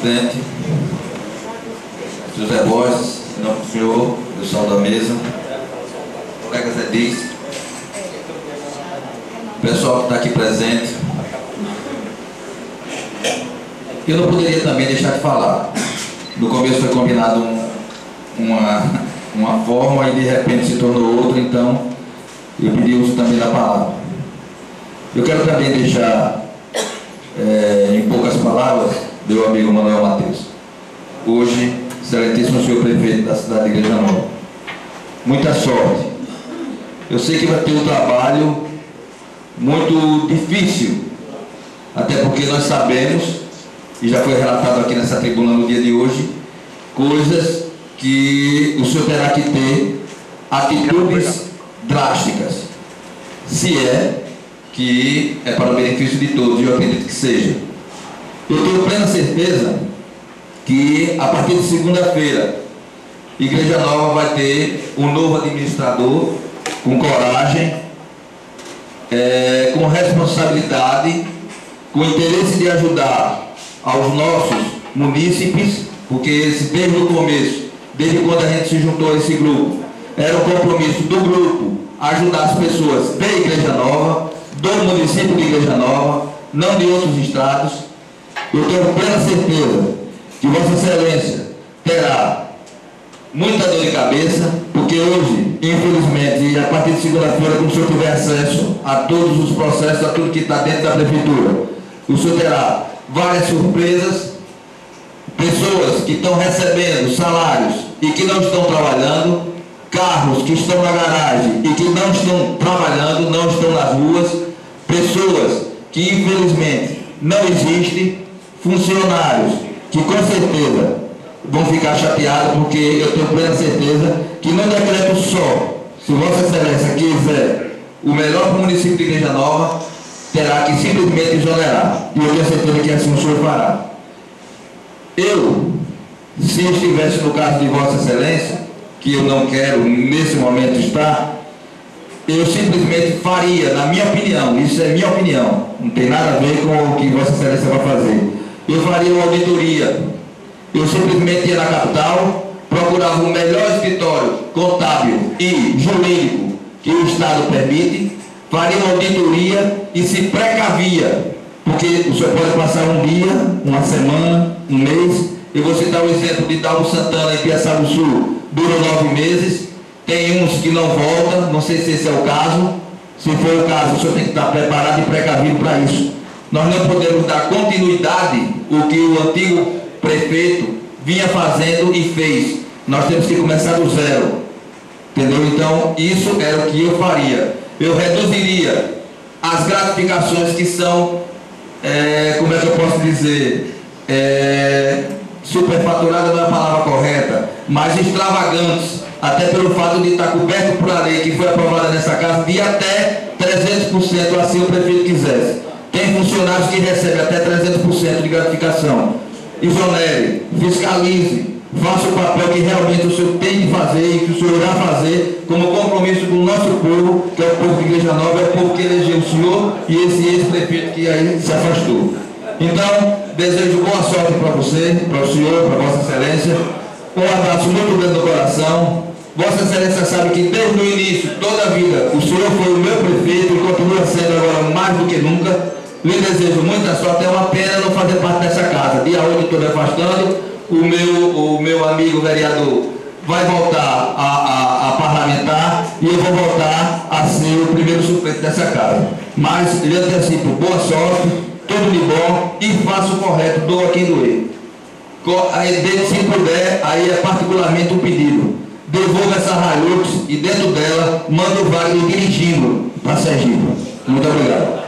presidente, José Borges, em nome do senhor, pessoal da mesa, colegas edis, pessoal que está aqui presente. Eu não poderia também deixar de falar. No começo foi combinado uma forma e de repente se tornou outra, então eu pedi uso também da palavra. Eu quero também deixar em poucas palavras meu amigo Manuel Matheus. Hoje, excelentíssimo senhor prefeito da cidade de Igreja Nova, muita sorte. Eu sei que vai ter um trabalho muito difícil, até porque nós sabemos, e já foi relatado aqui nessa tribuna no dia de hoje, coisas que o senhor terá que ter atitudes drásticas, se é que é para o benefício de todos, e eu acredito que seja. Eu tenho plena certeza que a partir de segunda-feira, Igreja Nova vai ter um novo administrador com coragem, com responsabilidade, com interesse de ajudar aos nossos munícipes, porque desde o começo, desde quando a gente se juntou a esse grupo, era o compromisso do grupo ajudar as pessoas da Igreja Nova, do município de Igreja Nova, não de outros estados. Eu tenho plena certeza que Vossa Excelência terá muita dor de cabeça, porque hoje, infelizmente, e a partir de segunda-feira, como o senhor tiver acesso a todos os processos, a tudo que está dentro da prefeitura, o senhor terá várias surpresas, pessoas que estão recebendo salários e que não estão trabalhando, carros que estão na garagem e que não estão trabalhando, não estão nas ruas, pessoas que infelizmente não existem, funcionários que com certeza vão ficar chateados, porque eu tenho plena certeza que no decreto só, se Vossa Excelência quiser o melhor para o município de Igreja Nova, terá que simplesmente exonerar, e eu tenho certeza que assim o senhor fará. Eu, se estivesse no caso de Vossa Excelência, que eu não quero nesse momento estar, eu simplesmente faria, na minha opinião, isso é minha opinião, não tem nada a ver com o que Vossa Excelência vai fazer, eu faria uma auditoria. Eu simplesmente ia na capital, procurava o melhor escritório contábil e jurídico que o Estado permite, faria uma auditoria e se precavia, porque o senhor pode passar um dia, uma semana, um mês. Eu vou citar o exemplo de Dalmo Santana em Piaçaba do Sul, durou 9 meses, tem uns que não voltam, não sei se esse é o caso. Se for o caso, o senhor tem que estar preparado e precavido para isso. Nós não podemos dar continuidade ao que o antigo prefeito vinha fazendo e fez. Nós temos que começar do zero, entendeu? Então isso era o que eu faria. Eu reduziria as gratificações que são, como é que eu posso dizer, superfaturadas não é a palavra correta, mas extravagantes, até pelo fato de estar coberto por a lei que foi aprovada nessa casa, de até 300%, assim o prefeito quisesse. Tem funcionários que recebem até 300% de gratificação. Exonere, fiscalize, faça o papel que realmente o senhor tem de fazer e que o senhor irá fazer como compromisso com o nosso povo, que é o povo de Igreja Nova, é o povo que elegeu o senhor e esse ex-prefeito que aí se afastou. Então, desejo boa sorte para você, para o senhor, para Vossa Excelência, um abraço muito grande no coração. Vossa Excelência sabe que desde o início, toda a vida, o senhor foi o meu prefeito e continua sendo agora mais do que nunca. Lhe desejo muita sorte, é uma pena não fazer parte dessa casa. Dia 8 estou me afastando, o meu amigo vereador vai voltar a parlamentar e eu vou voltar a ser o primeiro suplente dessa casa. Mas lhe antecipo boa sorte, tudo de bom e faça o correto, doa quem doer. Se puder, aí é particularmente um pedido. Devolva essa Hilux e dentro dela manda o Wagner dirigindo para Sergipe. Muito obrigado.